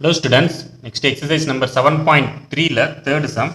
Hello students, next exercise number 7.3 la third sum.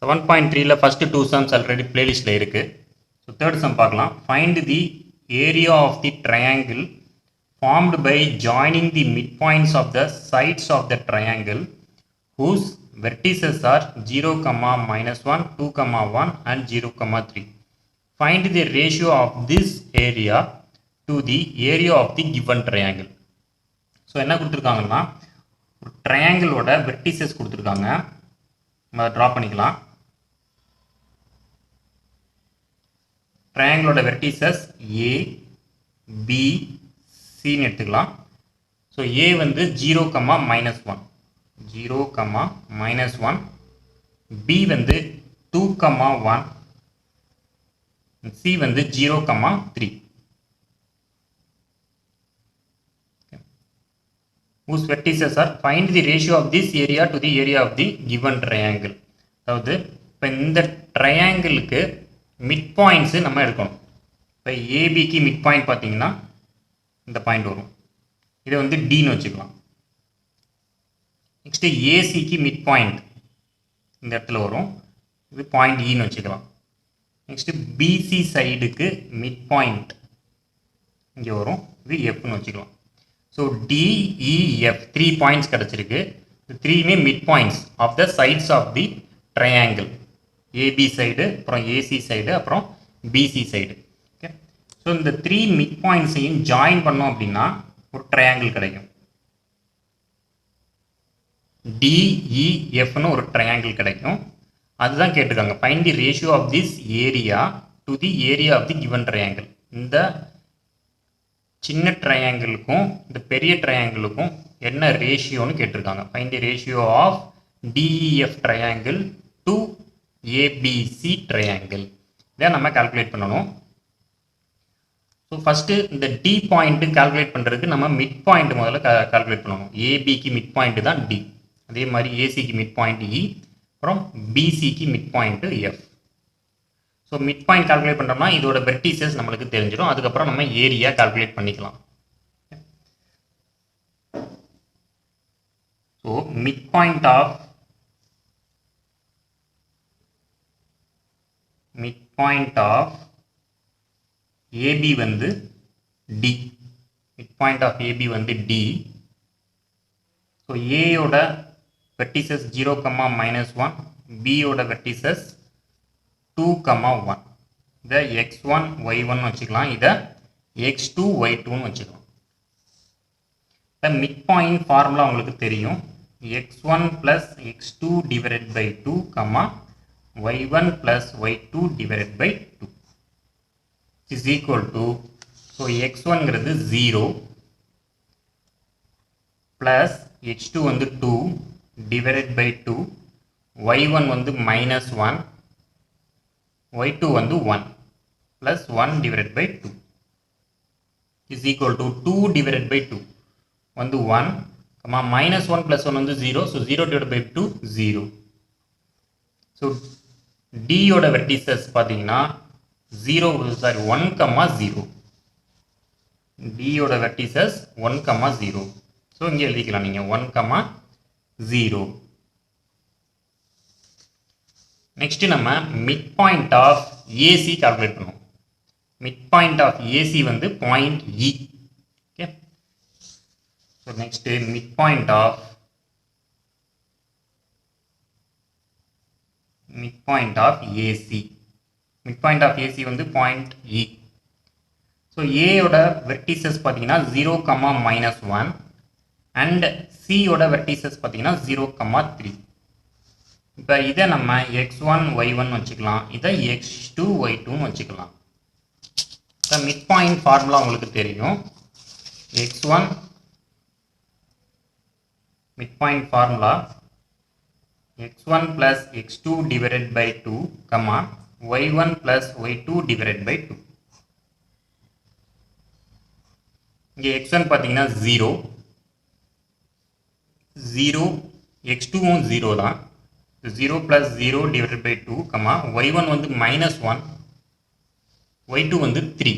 7.3 la first two sums already playlist la irukku. So third sum paakalam. Find the area of the triangle formed by joining the midpoints of the sides of the triangle whose vertices are 0, -1, 2, 1 and 0, 3. Find the ratio of this area to the area of the given triangle. So என்ன கொடுத்துருக்காங்கன்னா ஒரு ட்ரையாங்கிளோட vertices கொடுத்துருக்காங்க. நம்ம அதை draw பண்ணிக்கலாம். ட்ரையாங்கிளோட vertices ஏ B சின்னு எடுத்துக்கலாம். So ஏ வந்து 0, -1 0, -1, B வந்து 2, 1, சி வந்து 0, 3. whose vertices are find the ratio of this area to the area of the given triangle. அதாவது இப்போ இந்த ட்ரையாங்கிளுக்கு மிட் பாயிண்ட்ஸு நம்ம எடுக்கணும். இப்போ ஏபிக்கு மிட் பாயிண்ட் பார்த்தீங்கன்னா இந்த பாயிண்ட் வரும். இதை வந்து டின்னு வச்சுக்கலாம். நெக்ஸ்ட்டு ஏசிக்கு மிட் பாயிண்ட் இந்த இடத்துல வரும். இது பாயிண்ட் இன்னு வச்சுக்கலாம். நெக்ஸ்ட்டு பிசி சைடுக்கு மிட் பாயிண்ட் இங்கே வரும். இது எஃப்னு வச்சுக்கலாம். So D, E, F 3 points கிடைச்சிருக்கு. The 3 mid points of the sides of the triangle. AB side, அப்புறம் AC side, அப்புறம் BC side. Okay. So இந்த 3 mid points join பண்ணோம் அப்படின்னா ஒரு triangle கிடைக்கும். DEF னு ஒரு triangle கிடைக்கும். அதுதான் கேட்டிருக்காங்க. Find the ratio of this area to the area of the given triangle. இந்த சின்ன ட்ரையாங்கிளுக்கும் இந்த பெரிய ட்ரையாங்கிளுக்கும் என்ன ரேஷியோன்னு கேட்டிருக்காங்க. Find the ratio of DEF triangle to ABC triangle. இதை நம்ம கால்குலேட் பண்ணணும். ஸோ ஃபஸ்ட்டு இந்த டி பாயிண்ட்டு கால்குலேட் பண்ணுறதுக்கு நம்ம மிட் பாயிண்ட் முதல்ல கால்குலேட் பண்ணணும். ஏபிக்கு மிட் பாயிண்ட்டு தான் டி. அதே மாதிரி ஏசிக்கு மிட் பாயிண்ட் இ, அப்புறம் பிசிக்கு mid point F. So mid point calculate பண்ணுறோம்னா இதோட வெர்டிசஸ் நம்மளுக்கு தெரிஞ்சிடும். அதுக்கப்புறம் நம்ம ஏரியா கால்குலேட் பண்ணிக்கலாம். So mid point of AB வந்து D. Mid point of AB வந்து டி. ஸோ ஏயோட வெர்டிசஸ் 0, -1, பியோட வெர்டிசஸ் 2, 1. இதை x1 y1 வச்சுக்கலாம். இதை x2 y2 வச்சுக்கலாம். இப்போ மிட் பாயிண்ட் ஃபார்முலா உங்களுக்கு தெரியும். x1 + x2 divided by 2, y1 + y2 divided by 2 is equal to, so x1ங்கிறது 0 ப்ளஸ் x2 வந்து 2 டிவைடட் பை 2, y1 வந்து -1, y2 வந்து 1 plus 1 divided by 2 is equal to 2 divided by 2 வந்து 1, -1 plus 1 வந்து 0, so 0 divided by 2 0. So D யோட vertices பார்த்தீங்கன்னா 1, 0. D யோட vertices 1, 0. so இங்கே எழுதிக்கலாம் நீங்கள் 1, 0. நெக்ஸ்ட் நம்ம mid point of AC calculate பண்ணுவோம். மிட் பாயிண்ட் ஆஃப் ஏசி வந்து point E. Okay. So next mid point of AC. Mid point of AC வந்து பாயிண்ட் இ. ஸோ ஏயோட வெர்டிசஸ் பார்த்தீங்கன்னா 0, -1 அண்ட் சியோட வெர்டிசஸ் பார்த்தீங்கன்னா 0, 3. இப்போ இதை நம்ம x1 y1 வச்சுக்கலாம். இதை x2 y2 வச்சுக்கலாம். இப்போ மிட் பாயிண்ட் ஃபார்முலா உங்களுக்கு தெரியும். x1 mid point formula x1 + x2 divided by 2, y1 + y2 divided by 2. இங்கே x1 பார்த்தீங்கன்னா 0, x2வும் 0 தான். 0 + 0 divided by 2, y1 வந்து -1, y2 வந்து 3,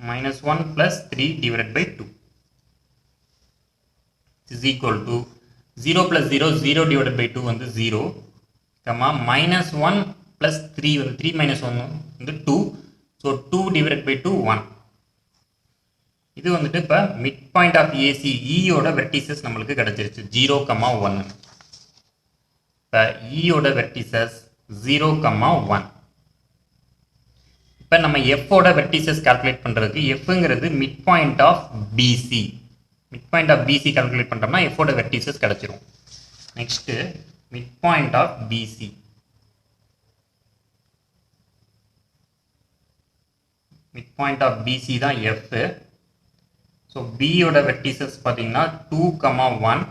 -1 + 3 divided by 2. is equal to 0 plus 0 0 divided by 2 வந்து 0 comma minus 1 plus 3 வந்து 3 minus 1 வந்து 2 so 2 divided by 2 1 இது வந்துட்டு இப்போ மிட் பாயிண்ட் ஆஃப் ஏசி ஈயோட வெர்டிசஸ் நம்மளுக்கு கிடைச்சிருச்சு 0, 1 இப்போ ஈயோட வெர்டிசஸ் 0, 1 இப்போ நம்ம எஃபோட வெர்டிசஸ் கால்குலேட் பண்ணுறதுக்கு எஃப்ங்கிறது mid point of BC mid point of BC calculate பண்ணுறோம்னா எஃபோட வெர்டிசஸ் கிடச்சிரும் next mid point of BC mid point of BC தான் எஃப் ஸோ பியோட வெர்டிசஸ் பார்த்தீங்கன்னா 2, 1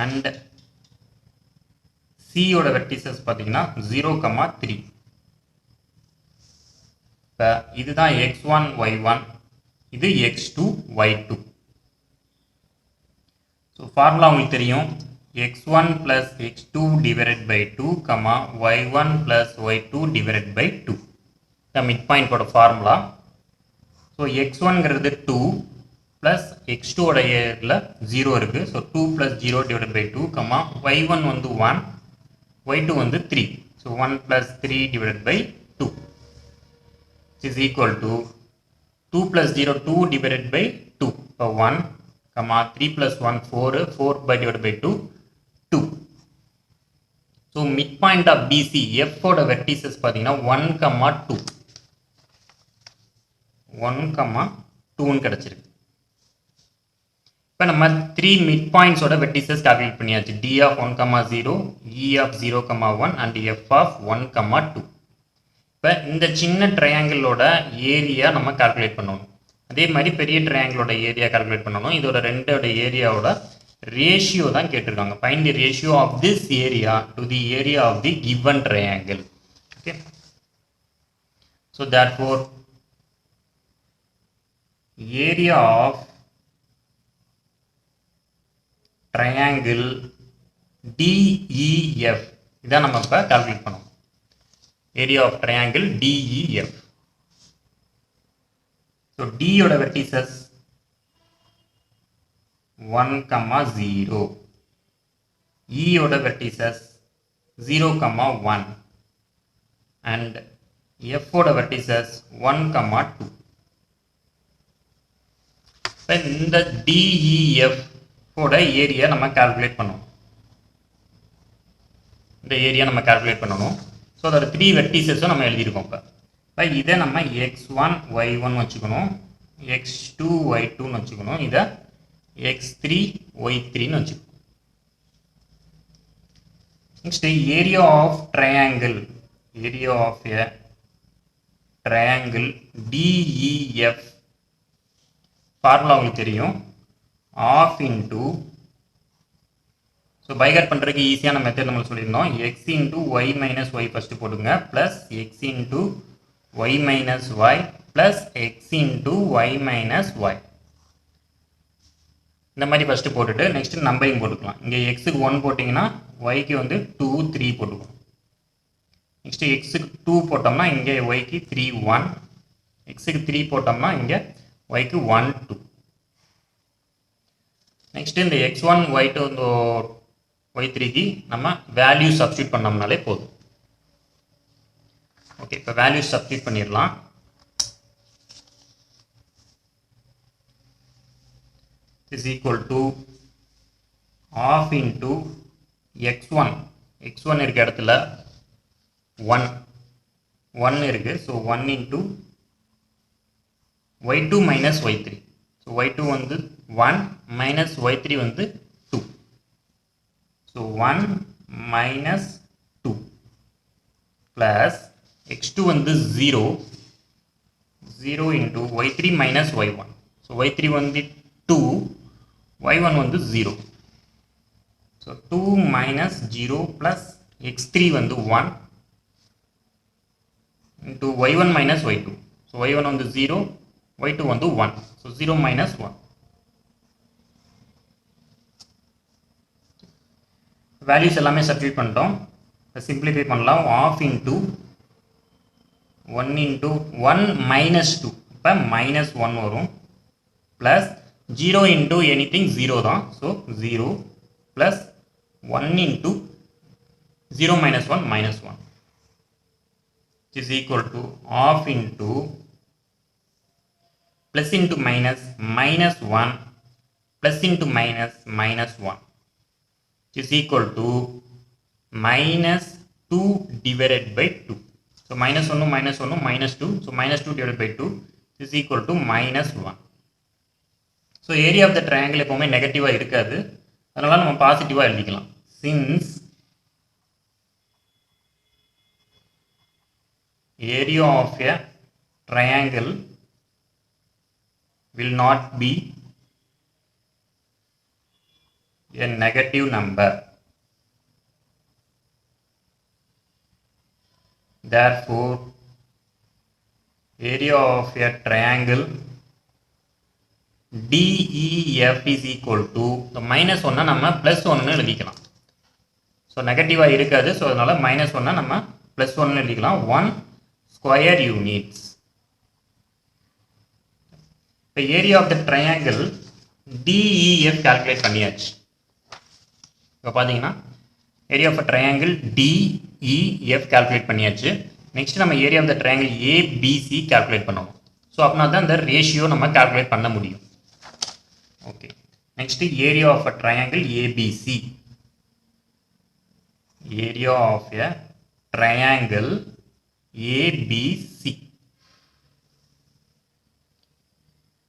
அண்ட் சியோட வெர்டிசஸ் பார்த்தீங்கன்னா 0, 3 இப்போ இதுதான் x1 y1 இது x2 y2 ஸோ ஃபார்முலா உங்களுக்கு தெரியும் x1 plus x2 divided by 2 y1 plus y2 divided by 2 இந்த மிட் பாயிண்டோட ஃபார்முலா ஸோ x1ங்கிறது 2 plus x2 ஓட ஏரில் 0 இருக்குது so 2 plus 0 divided by 2 y1 வந்து 1 y2 வந்து 3 so 1 plus 3 divided by 2 is equal to 2 plus 0 2 divided by 2 so 1 3 plus 1 4 by divided by 2 so midpoint of BC F ஓட vertices பார்த்தீங்கன்னா 1, 2 கிடைச்சிருக்கு இப்போ நம்ம 3 midpoints ஓட vertices calculate பண்ணியாச்சு D of 1, 0 E of 0, 1 and F of 1, 2 இப்போ இந்த சின்ன ட்ரையாங்கிளோட ஏரியா நம்ம கால்குலேட் பண்ணணும் அதே மாதிரி பெரிய ட்ரையாங்கிளோட ஏரியா கால்குலேட் பண்ணணும் இதோட ரெண்டோட ஏரியாவோட ரேஷியோ தான் கேட்டிருக்காங்க find the ratio of this area to the area of the given triangle okay so therefore area of triangle DEF இதான் நம்ம இப்போ கால்குலேட் பண்ணணும் area of triangle DEF. So D oda vertices 1, 0. E oda vertices 0, 1 and F oda vertices 1, 2. Then இந்த DEF ஓட area நம்ம calculate பண்ணணும் இந்த area நம்ம கால்குலேட் பண்ணணும் ஸோ அதோட 3 வெர்டிசஸும் நம்ம எழுதியிருக்கோம் இப்போ இதை நம்ம x1 y1 வச்சுக்கணும் x2 y2ன்னு வச்சுக்கணும் இதை x3 y3ன்னு வச்சுக்கணும் next area of triangle DEF formula உங்களுக்கு தெரியும் ஆஃப் இன்டூ ஸோ பைகாட் பண்ணுறதுக்கு ஈஸியான மெத்தட் நம்ம சொல்லியிருந்தோம் x into y minus y first போட்டுங்க plus x into y minus y plus x into y minus y இந்த மாதிரி ஃபஸ்ட்டு போட்டுட்டு நெக்ஸ்ட்டு நம்பரிங் போட்டுக்கலாம் இங்கே எக்ஸுக்கு 1 போட்டிங்கன்னா ஒய்க்கு வந்து 2, 3 போட்டுக்கணும் நெக்ஸ்ட்டு எக்ஸுக்கு 2 போட்டோம்னா இங்கே ஒய்க்கு 3, 1 எக்ஸுக்கு 3 போட்டோம்னா இங்கே ஒய்க்கு 1, 2 நெக்ஸ்ட்டு இந்த x1 y2 இந்த y3க்கு நம்ம வேல்யூ சப்ஸ்டியூட் பண்ணோம்னாலே போதும் ஓகே இப்போ வேல்யூ சப்ஸ்டியூட் பண்ணிடலாம் is equal to half into x1 இருக்க இடத்துல 1 இருக்கு so 1 into y2 minus y3 so y2 வந்து 1 minus y3 வந்து 2 ஸோ 1 minus 2 plus x2 வந்து 0 into y3 minus y1 so y3 வந்து 2 y1 வந்து 0 ஸோ 2 minus 0 plus x3 வந்து 1 into y1 minus y2 so y1 வந்து 0 y2 வந்து 1 so 0 minus 1 values எல்லாமே substitute பண்ணிட்டோம் சிம்பிளிஃபை பண்ணலாம் ஆஃப் இன்டூ 1 into 1 minus 2 இப்போ minus 1 வரும் ப்ளஸ் 0 into anything 0 தான். So 0 plus 1 into 0 minus 1 minus 1 which is equal to half into plus into minus minus 1 plus into minus minus 1 which is equal to minus 2 divided by 2. So minus 1 minus 1 minus 2. So minus 2 divided by 2 is equal to minus 1. So area of the triangle எப்பவுமே நெகட்டிவா இருக்காது, அதனால நம்ம பாசிட்டிவா எழுதிக்கலாம். Since area of a triangle will not be a negative number, therefore area of a triangle DEF is equal to minus 1 நம்ம plus 1 எழுதிக்கலாம். So நெகட்டிவாக இருக்காது, ஸோ அதனால minus 1 நம்ம plus 1 எழுதிக்கலாம். 1 square units. இப்போ area of the triangle DEF calculate பண்ணியாச்சு. இப்போ பார்த்தீங்கன்னா area of triangle DEF calculate பண்ணியாச்சு. நெக்ஸ்ட் நம்ம area of the triangle ABC calculate பண்ணணும். ஸோ அப்படின்னா தான் இந்த ரேஷியோ நம்ம கால்குலேட் பண்ண முடியும். Okay, next area of a triangle ABC. Area of a triangle ABC.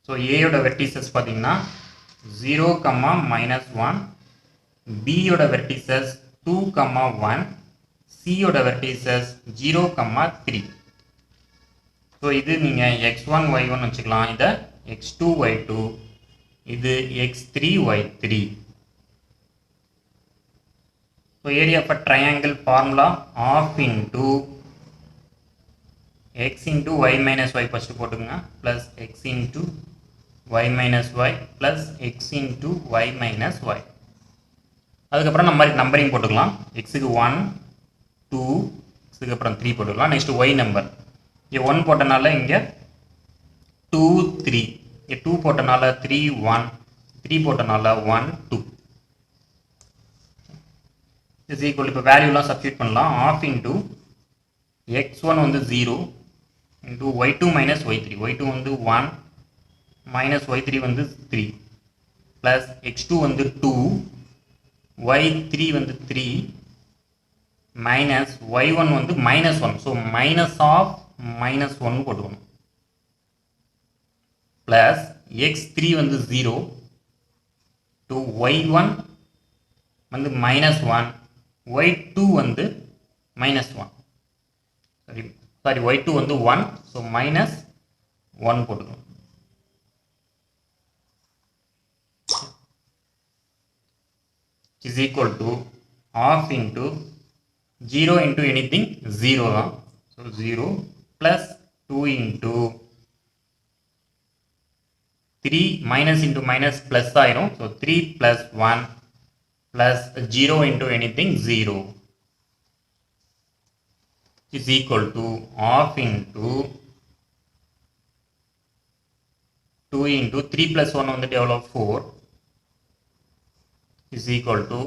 So ஏயோட வெர்டிசஸ் பார்த்தீங்கன்னா 0, -1, பியோட வெர்டிசஸ் 2, 1, சியோட வெர்டிசஸ் 0, 3. ஸோ இது நீங்கள் x1 y1 வச்சுக்கலாம், இதை x2 y2, இது x3 y3. So area of a triangle formula half into x into y minus y first போட்டுங்க, plus x into y minus y plus x into y minus y. அதுக்கப்புறம் நம்ம numbering போட்டுக்கலாம். எக்ஸுக்கு 1, 2, எக்ஸுக்கு அப்புறம் 3 போட்டுக்கலாம். Next y number இங்கே 1 போட்டனால இங்கே 2, 3, இங்கே 2 போட்டனால 3, 1, 3 போட்டனால 1, 2 இஸ் ஈக்குவல். இப்போ வேல்யூலாம் சப்ஸ்டியூட் பண்ணலாம். half into x1 வந்து 0 into y2 minus y3, y2 வந்து 1 minus y3 வந்து 3 plus x2 வந்து 2, y3 வந்து 3 minus y1 வந்து minus 1. So minus of minus 1 போட்டுக்கணும். plus x3 வந்து 0 to y1 வந்து minus 1, y2 வந்து minus 1. சாரி y2 வந்து 1, ஸோ minus 1 போட்டுக்கணும். is equal to half into 0 into anything 0 தான். So 0 plus 2 into 3 minus into minus plus ஆயிரும். So 3 plus 1 plus 0 into anything 0 is equal to half into 2 into 3 plus 1 வந்துட்டு எவ்வளோ 4 is equal to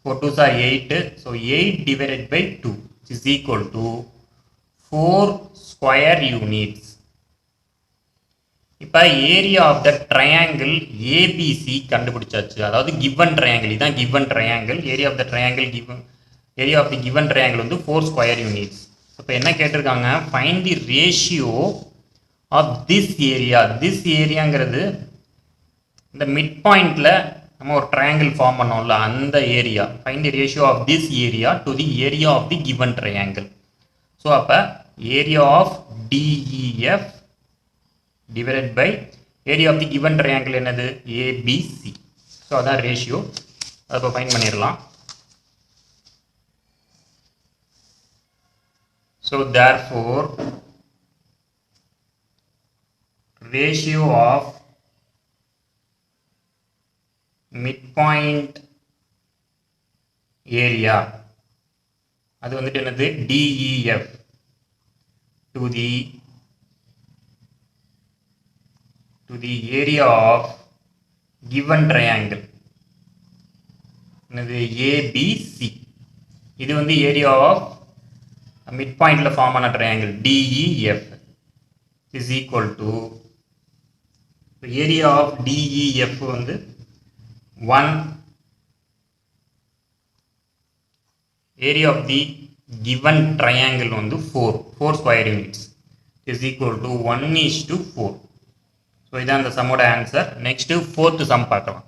4 2s are 8. So 8 divided by 2 is equal to 4 square units. இப்போ area of the triangle ABC கண்டுபிடிச்சாச்சு. அதாவது given triangle, இதுதான் given triangle. Area of the triangle given, area of the given triangle வந்து 4 square units. இப்போ என்ன கேட்டிருக்காங்க, find the ratio of this area. This ஏரியாங்கிறது இந்த மிட் பாயிண்டில் நம்ம ஒரு ட்ரையாங்கிள் ஃபார்ம் பண்ணோம்ல, அந்த ஏரியா. Find the ratio of this area to the area of the given triangle. So அப்போ area of DEF divided by area of the given triangle என்னது ABC. ஸோ அதான் ரேஷியோ. அதை இப்போ ஃபைண்ட் பண்ணிடலாம். So therefore ratio of midpoint area அது வந்துட்டு என்னது DEF to the area of given triangle என்னது ABC. இது வந்து ஏரியா ஆஃப் மிட் பாயிண்ட்ல ஃபார்ம் ஆன triangle DEF is equal to area of DEF வந்து 1 area of the given triangle வந்து 4 square units is equal to 1:4. ஸோ இதான் அந்த சம்மோட ஆன்சர். நெக்ஸ்ட் 4th சம் பார்க்கலாம்.